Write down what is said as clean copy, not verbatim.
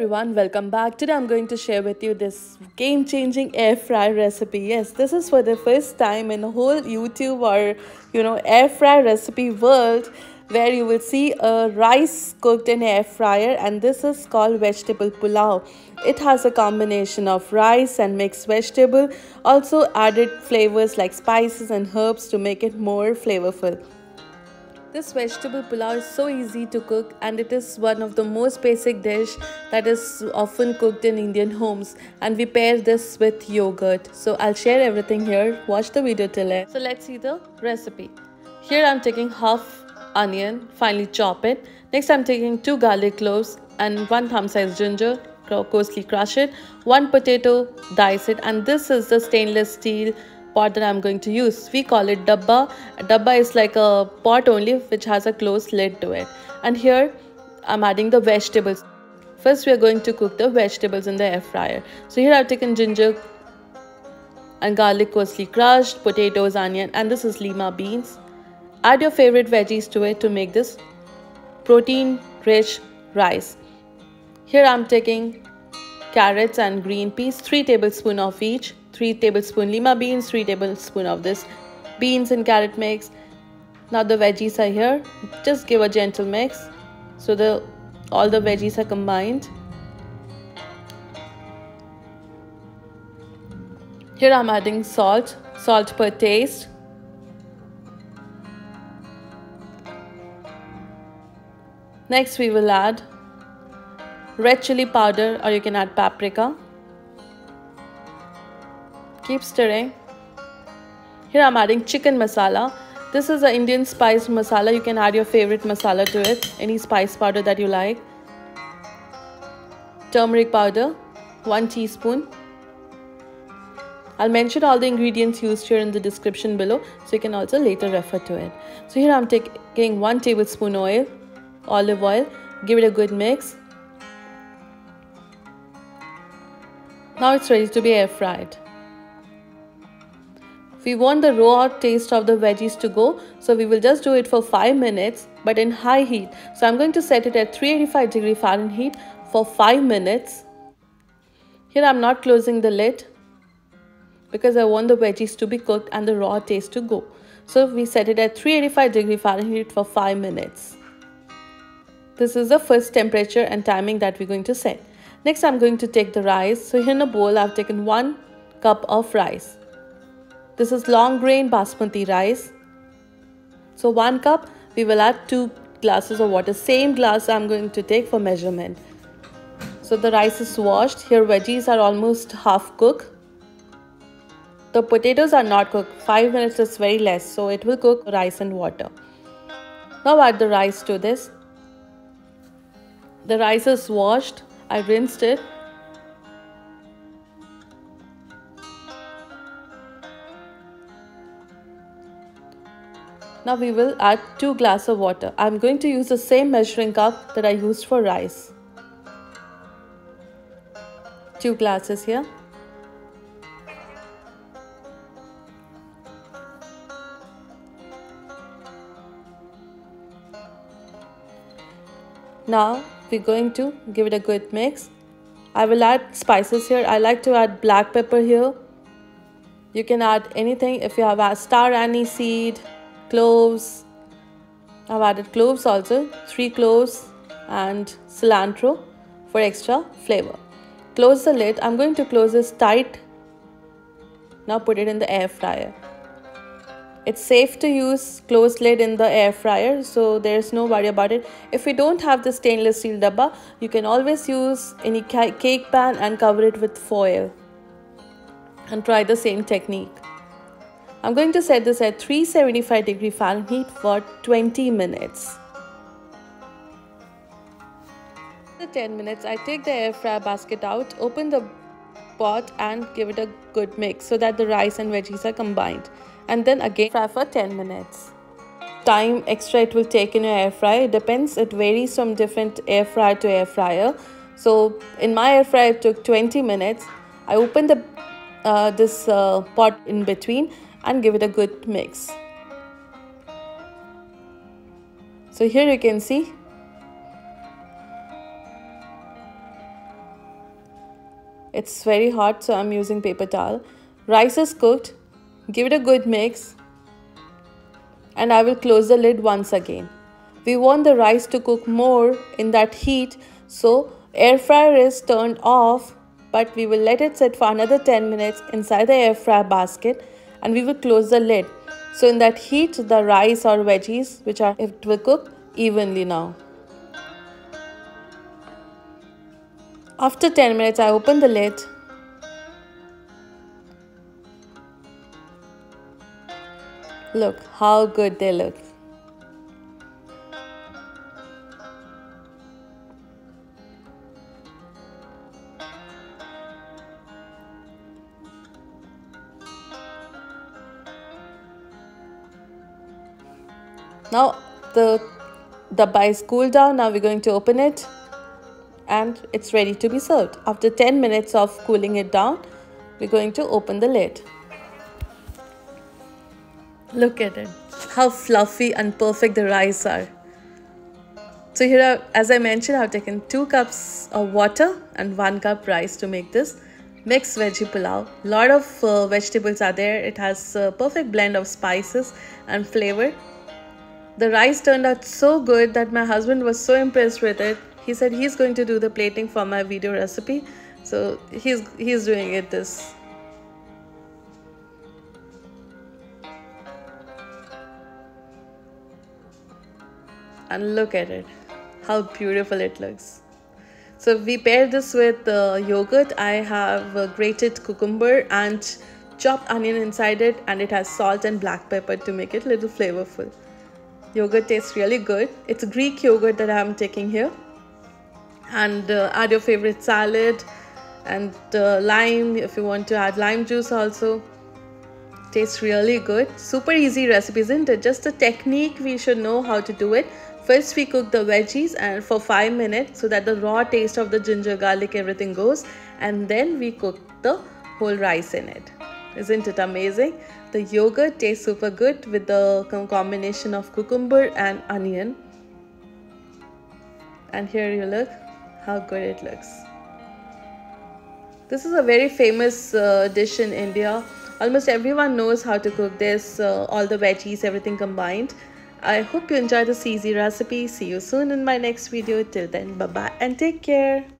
Everyone, welcome back. Today I'm going to share with you this game-changing air fry recipe. Yes, this is for the first time in the whole YouTube or air fry recipe world where you will see a rice cooked in air fryer, and this is called vegetable pulao. It has a combination of rice and mixed vegetable, also added flavors like spices and herbs to make it more flavorful. This vegetable pulao is so easy to cook, and it is one of the most basic dish that is often cooked in Indian homes, and we pair this with yogurt. So I'll share everything here. Watch the video till end. So let's see the recipe. Here I'm taking half onion, finely chop it. Next I'm taking 2 garlic cloves and 1 thumb size ginger, coarsely crush it, 1 potato, dice it, and this is the stainless steel pot that I'm going to use. We call it dabba. A dabba is like a pot only which has a closed lid to it. And here I'm adding the vegetables. First we are going to cook the vegetables in the air fryer. So here I've taken ginger and garlic coarsely crushed, potatoes, onion, and this is Lima beans. Add your favorite veggies to it to make this protein rich rice. Here I'm taking carrots and green peas, 3 tablespoons of each, 3 tablespoons Lima beans, 3 tablespoons of this beans and carrot mix. Now the veggies are here. Just give a gentle mix so all the veggies are combined. Here I'm adding salt per taste. Next we will add red chilli powder, or you can add paprika. Keep stirring. Here I'm adding chicken masala. This is an Indian spice masala. You can add your favorite masala to it, any spice powder that you like. Turmeric powder, 1 teaspoon. I'll mention all the ingredients used here in the description below, so you can also later refer to it. So here I'm taking 1 tablespoon olive oil. Give it a good mix. Now it's ready to be air fried. We want the raw taste of the veggies to go, so we will just do it for 5 minutes, but in high heat. So I'm going to set it at 385 degree Fahrenheit for 5 minutes. Here I'm not closing the lid because I want the veggies to be cooked and the raw taste to go. So we set it at 385 degree Fahrenheit for 5 minutes. This is the first temperature and timing that we're going to set. Next I'm going to take the rice. So here in a bowl I've taken 1 cup of rice. This is long grain basmati rice. So 1 cup, we will add 2 glasses of water. Same glass I'm going to take for measurement. So the rice is washed. Here veggies are almost half cooked. The potatoes are not cooked. 5 minutes is very less, so it will cook rice and water. Now add the rice to this. The rice is washed. I rinsed it. Now we will add 2 glasses of water. I'm going to use the same measuring cup that I used for rice. 2 glasses here. Now we're going to give it a good mix. I will add spices here. I like to add black pepper here. You can add anything. If you have a star anise seed, cloves, I've added cloves also, 3 cloves, and cilantro for extra flavor. Close the lid. I'm going to close this tight. Now put it in the air fryer. It's safe to use closed lid in the air fryer, so there's no worry about it. If you don't have the stainless steel dabba, you can always use any cake pan and cover it with foil and try the same technique. I'm going to set this at 375 degree Fahrenheit for 20 minutes. After 10 minutes, I take the air fryer basket out, open the pot and give it a good mix so that the rice and veggies are combined. And then again fry for 10 minutes. Time extra it will take in your air fryer. It depends. It varies from different air fryer to air fryer. So in my air fryer it took 20 minutes. I opened this pot in between and give it a good mix. So here you can see It's very hot, so I'm using paper towel. Rice is cooked. Give it a good mix. And I will close the lid once again. We want the rice to cook more in that heat, so air fryer is turned off, but we will let it sit for another 10 minutes inside the air fryer basket, and we will close the lid. So in that heat, the rice or veggies, it will cook evenly now. After 10 minutes, I open the lid. Look how good they look. Now the dabba is cooled down. Now we're going to open it and it's ready to be served. After 10 minutes of cooling it down, we're going to open the lid. Look at it, how fluffy and perfect the rice are. So here, as I mentioned, I've taken 2 cups of water and 1 cup rice to make this mixed veggie pulao. Lot of vegetables are there. It has a perfect blend of spices and flavor. The rice turned out so good that my husband was so impressed with it. He said he's going to do the plating for my video recipe. So he's doing it this. And look at it, how beautiful it looks. So we pair this with yogurt. I have grated cucumber and chopped onion inside it, and it has salt and black pepper to make it a little flavorful. Yogurt tastes really good. It's Greek yogurt that I'm taking here. And add your favorite salad and lime if you want to add lime juice also. Tastes really good. Super easy recipe, isn't it? Just a technique, we should know how to do it. First we cook the veggies and for 5 minutes so that the raw taste of the ginger, garlic, everything goes, and then we cook the whole rice in it. Isn't it amazing? The yogurt tastes super good with the combination of cucumber and onion. And here you look how good it looks. This is a very famous dish in India. Almost everyone knows how to cook this, all the veggies, everything combined. I hope you enjoyed this easy recipe. See you soon in my next video. Till then, bye bye and take care.